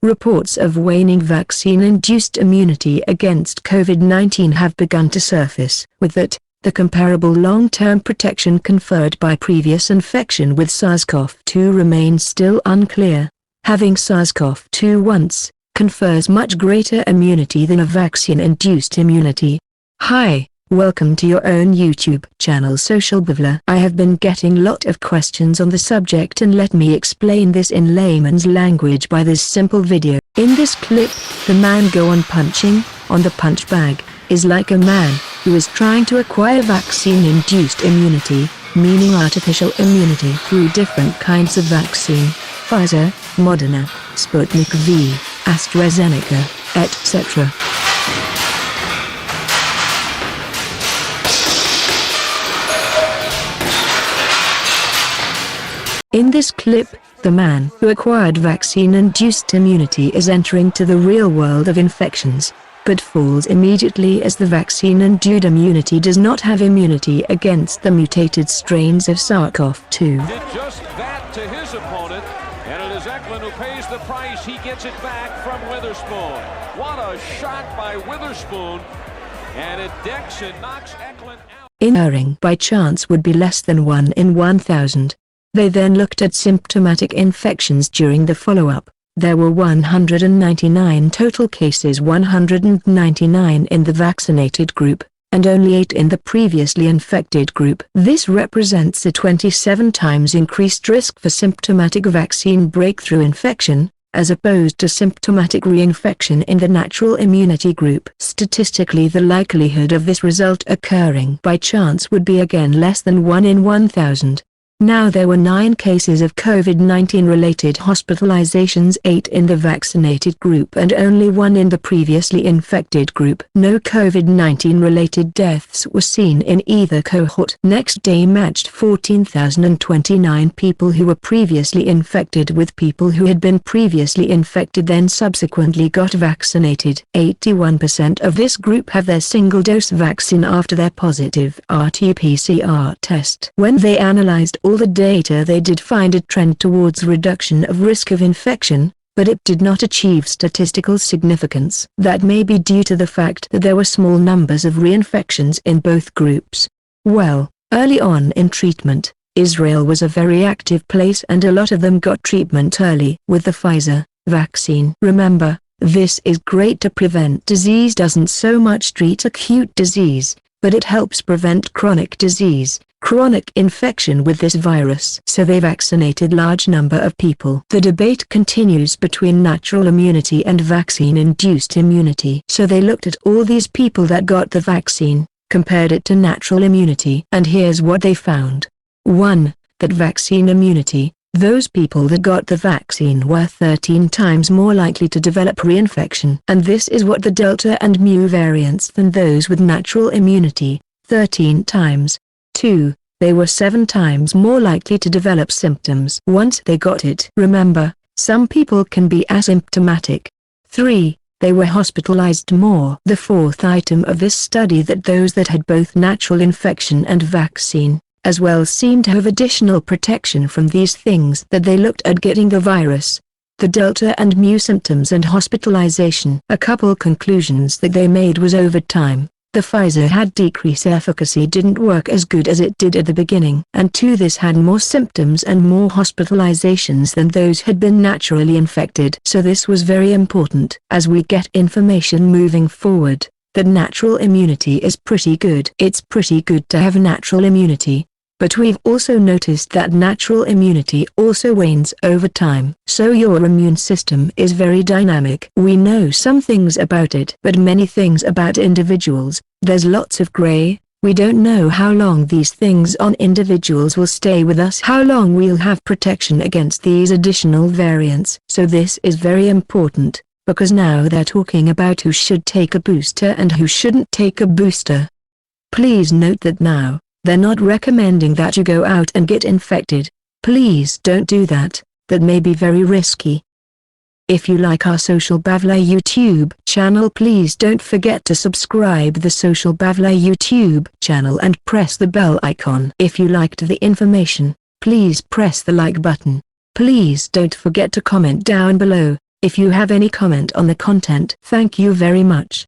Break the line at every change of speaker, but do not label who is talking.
Reports of waning vaccine-induced immunity against COVID-19 have begun to surface. With that, the comparable long-term protection conferred by previous infection with SARS-CoV-2 remains still unclear. Having SARS-CoV-2 once confers much greater immunity than a vaccine-induced immunity. Hi, welcome to your own YouTube channel SocialBavla. I have been getting lot of questions on the subject, and let me explain this in layman's language by this simple video. In this clip, the man go on punching on the punch bag is like a man who is trying to acquire vaccine-induced immunity, meaning artificial immunity through different kinds of vaccine: Pfizer, Moderna, Sputnik V, AstraZeneca, etc. In this clip, the man who acquired vaccine-induced immunity is entering to the real world of infections, but falls immediately as the vaccine-induced immunity does not have immunity against the mutated strains of SARS-CoV-2.
Did just that to his opponent, and it is Eklund who pays the price. He gets it back from Witherspoon. What a shot by Witherspoon, and it decks and knocks Eklund out.
Erring by chance would be less than 1 in 1,000. They then looked at symptomatic infections during the follow-up. There were 199 total cases, 199 in the vaccinated group, and only 8 in the previously infected group. This represents a 27 times increased risk for symptomatic vaccine breakthrough infection, as opposed to symptomatic reinfection in the natural immunity group. Statistically, the likelihood of this result occurring by chance would be again less than 1 in 1,000. Now there were 9 cases of COVID-19 related hospitalizations, 8 in the vaccinated group and only 1 in the previously infected group. No COVID-19 related deaths were seen in either cohort. Next day matched 14,029 people who were previously infected with people who had been previously infected then subsequently got vaccinated. 81% of this group have their single-dose vaccine after their positive RT-PCR test. When they analyzed all the data, they did find a trend towards reduction of risk of infection, but it did not achieve statistical significance. That may be due to the fact that there were small numbers of reinfections in both groups. Well, early on in treatment, Israel was a very active place and a lot of them got treatment early with the Pfizer vaccine. Remember, this is great to prevent disease, doesn't so much treat acute disease, but it helps prevent chronic disease, chronic infection with this virus. So they vaccinated large number of people. The debate continues between natural immunity and vaccine-induced immunity. So they looked at all these people that got the vaccine, compared it to natural immunity, and here's what they found. 1. That vaccine immunity, those people that got the vaccine were 13 times more likely to develop reinfection. And this is what the Delta and Mu variants than those with natural immunity, 13 times. 2. They were 7 times more likely to develop symptoms once they got it. Remember, some people can be asymptomatic. 3. They were hospitalized more. The fourth item of this study, that those that had both natural infection and vaccine, as well, seemed to have additional protection from these things that they looked at getting the virus, the Delta and Mu symptoms and hospitalization. A couple conclusions that they made was over time, the Pfizer had decreased efficacy, didn't work as good as it did at the beginning, and 2. This had more symptoms and more hospitalizations than those had been naturally infected. So this was very important as we get information moving forward, that natural immunity is pretty good. It's pretty good to have natural immunity, but we've also noticed that natural immunity also wanes over time. So your immune system is very dynamic. We know some things about it, but many things about individuals. There's lots of gray. We don't know how long these things on individuals will stay with us, how long we'll have protection against these additional variants. So this is very important, because now they're talking about who should take a booster and who shouldn't take a booster. Please note that now, they're not recommending that you go out and get infected. Please don't do that, that may be very risky. If you like our SocialBavla YouTube channel, please don't forget to subscribe the SocialBavla YouTube channel and press the bell icon. If you liked the information, please press the like button. Please don't forget to comment down below. If you have any comment on the content, thank you very much.